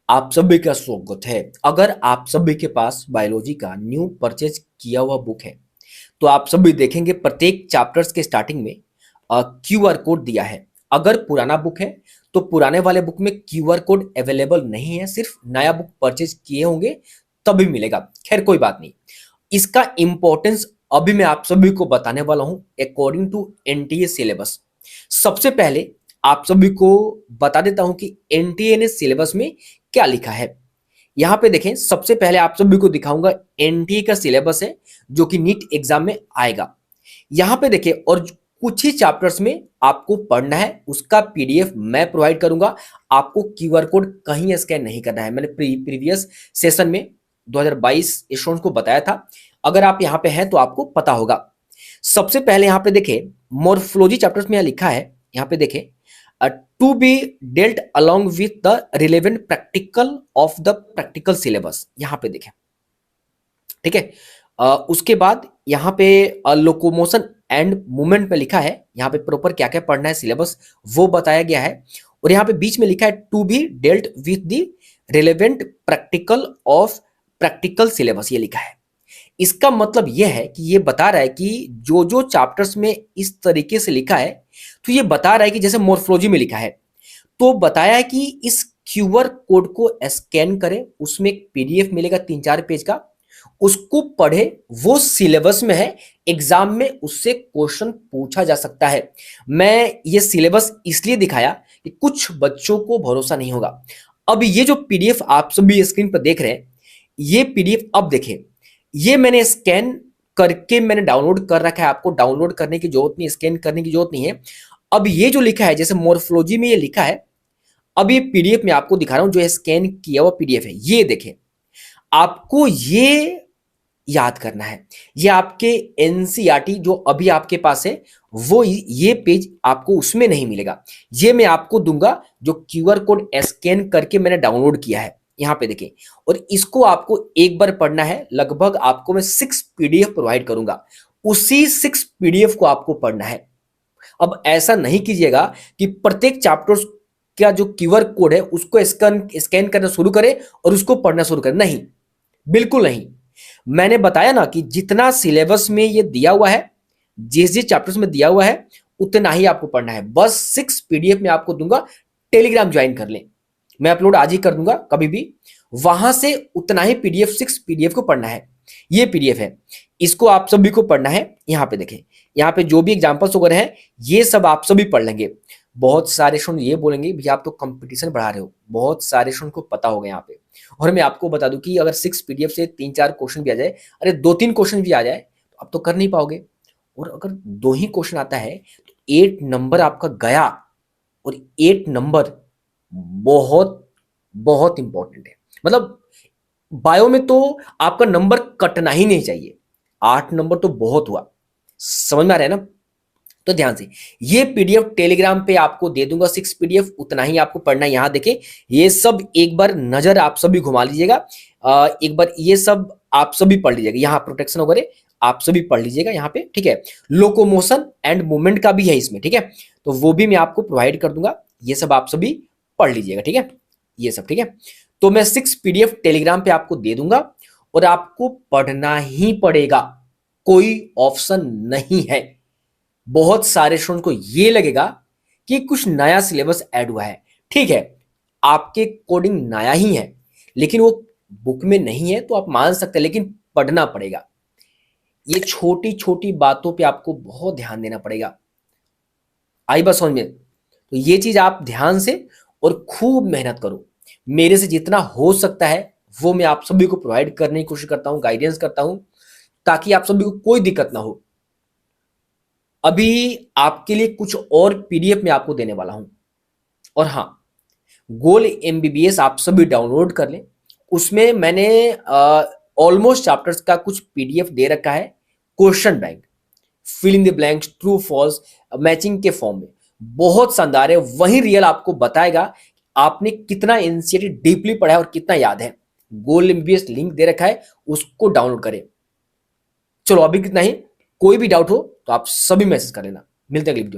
आप सभी का स्वागत है। अगर आप सभी के पास बायोलॉजी का न्यू परचेज किया हुआ बुक है तो आप सभी देखेंगे प्रत्येक चैप्टर्स के स्टार्टिंग में क्यूआर कोड दिया है। अगर पुराना बुक है तो पुराने वाले बुक में क्यूआर कोड अवेलेबल नहीं है, सिर्फ नया बुक परचेज किए होंगे तभी मिलेगा। खैर कोई बात नहीं, इसका इंपॉर्टेंस अभी मैं आप सभी को बताने वाला हूं अकॉर्डिंग टू एनटीए सिलेबस। सबसे पहले आप सभी को बता देता हूं कि एनटीए ने सिलेबस में क्या लिखा है। यहां पे देखें, सबसे पहले आप सभी को दिखाऊंगा एनटीए का सिलेबस है जो कि नीट एग्जाम में आएगा। यहां पे देखें, और कुछ ही चैप्टर्स में आपको पढ़ना है, उसका पीडीएफ मैं प्रोवाइड करूंगा। आपको क्यूआर कोड कहीं स्कैन नहीं करना है। मैंने प्रीवियस सेशन में 2022 स्टूडेंट्स को बताया था। अगर आप यहां पे हैं तो आपको पता होगा। सबसे पहले यहां पे देखें, मॉर्फोलॉजी चैप्टर्स में यहां लिखा है, यहां पे देखें to be dealt along with the relevant practical of the practical syllabus. यहां पे देखें, ठीक है। उसके बाद यहाँ पे लोकोमोशन एंड मूवमेंट पे लिखा है, यहाँ पे प्रॉपर क्या क्या पढ़ना है सिलेबस वो बताया गया है। और यहाँ पे बीच में लिखा है to be dealt with the relevant practical of practical syllabus, ये लिखा है। इसका मतलब यह है कि ये बता रहा है कि जो जो चैप्टर्स में इस तरीके से लिखा है, तो ये बता रहा है कि जैसे मॉर्फोलॉजी में लिखा है तो बताया है कि इस क्यूआर कोड को स्कैन करें, उसमें एक पीडीएफ मिलेगा 3-4 पेज का, उसको पढ़े, वो सिलेबस में है, एग्जाम में उससे क्वेश्चन पूछा जा सकता है। मैं ये सिलेबस इसलिए दिखाया कि कुछ बच्चों को भरोसा नहीं होगा। अब ये जो पीडीएफ आप सभी स्क्रीन पर देख रहे हैं, ये पीडीएफ अब देखें, ये मैंने स्कैन करके मैंने डाउनलोड कर रखा है। आपको डाउनलोड करने की जरूरत नहीं, स्कैन करने की जरूरत नहीं है। अब ये जो लिखा है, जैसे मॉर्फोलॉजी में ये लिखा है, अब ये पीडीएफ में आपको दिखा रहा हूं, जो स्कैन किया हुआ पीडीएफ है, ये देखें। आपको ये याद करना है, ये आपके एनसीईआरटी जो अभी आपके पास है, वो ये पेज आपको उसमें नहीं मिलेगा। ये मैं आपको दूंगा जो क्यूआर कोड स्कैन करके मैंने डाउनलोड किया है, यहां पे देखें। और इसको आपको एक बार पढ़ना है। लगभग आपको मैं 6 पीडीएफ प्रोवाइड करूंगा, उसी 6 पीडीएफ को आपको पढ़ना है। अब ऐसा नहीं कीजिएगा कि प्रत्येक चैप्टर का जो क्यूआर कोड है उसको स्कैन करना शुरू करें और उसको पढ़ना शुरू करें। नहीं, बिल्कुल नहीं। मैंने बताया ना कि जितना सिलेबस में ये दिया हुआ है, जिस जिस चैप्टर्स में दिया हुआ है, उतना ही आपको पढ़ना है। बस 6 पीडीएफ में आपको दूंगा, टेलीग्राम ज्वाइन कर लें, मैं अपलोड आज ही कर दूंगा कभी भी। वहां से उतना ही पीडीएफ, 6 पीडीएफ को पढ़ना है। ये पीडीएफ है, इसको आप सभी को पढ़ना है। यहां पे देखें, यहां पे जो भी एग्जांपल्स वगैरह हैं ये सब आप सभी पढ़ लेंगे। बहुत सारे स्टूडेंट ये बोलेंगे भैया आप तो कंपटीशन बढ़ा रहे हो, बहुत सारे स्टूडेंट को पता होगा यहाँ पे। और मैं आपको बता दूं कि अगर 6 पीडीएफ से 3-4 क्वेश्चन भी आ जाए, अरे 2-3 क्वेश्चन भी आ जाए, तो आप तो कर नहीं पाओगे। और अगर 2 ही क्वेश्चन आता है तो 8 नंबर आपका गया। और 8 नंबर बहुत बहुत इंपॉर्टेंट है। मतलब बायो में तो आपका नंबर कटना ही नहीं चाहिए। 8 नंबर तो बहुत हुआ, समझ में आ रहा है ना। तो ध्यान से ये पीडीएफ टेलीग्राम पे आपको दे दूंगा, 6 पीडीएफ, उतना ही आपको पढ़ना है। यहां देखें, ये सब एक बार नजर आप सभी घुमा लीजिएगा। एक बार ये सब आप सभी पढ़ लीजिएगा। यहाँ प्रोटेक्शन वगैरह आप सभी पढ़ लीजिएगा यहाँ पे, ठीक है। लोकोमोशन एंड मूवमेंट का भी है इसमें, ठीक है, तो वो भी मैं आपको प्रोवाइड कर दूंगा। ये सब आप सभी पढ़ लीजिएगा, ठीक है, ये सब, ठीक है। तो मैं 6 पीडीएफ टेलीग्राम पे आपको दे दूंगा और आपको पढ़ना ही पड़ेगा, कोई ऑप्शन नहीं है। बहुत सारे स्टूडेंट को ये लगेगा कि कुछ नया सिलेबस ऐड हुआ है, ठीक है, आपके कोडिंग नया ही है, लेकिन वो बुक में नहीं है तो आप मान सकते हैं, लेकिन पढ़ना पड़ेगा। ये छोटी छोटी बातों पे आपको बहुत ध्यान देना पड़ेगा। आई बात समझ में? तो ये चीज आप ध्यान से और खूब मेहनत करो। मेरे से जितना हो सकता है वो मैं आप सभी को प्रोवाइड करने की कोशिश करता हूं, गाइडेंस करता हूं, ताकि आप सभी को कोई दिक्कत ना हो। अभी आपके लिए कुछ और पीडीएफ में आपको देने वाला हूं। और हाँ, गोल एमबीबीएस आप सभी डाउनलोड कर लें। उसमें मैंने ऑलमोस्ट चैप्टर्स का कुछ पीडीएफ दे रखा है, question bank, fill in the blanks, true false, matching के फॉर्म में। बहुत शानदार है, वही रियल आपको बताएगा आपने कितना एनसीईआरटी डीपली पढ़ा है और कितना याद है। गोल एमबीबीएस लिंक दे रखा है, उसको डाउनलोड करें। चलो अभी कितना ही, कोई भी डाउट हो तो आप सभी मैसेज कर लेना। मिलते हैं अगली वीडियो में।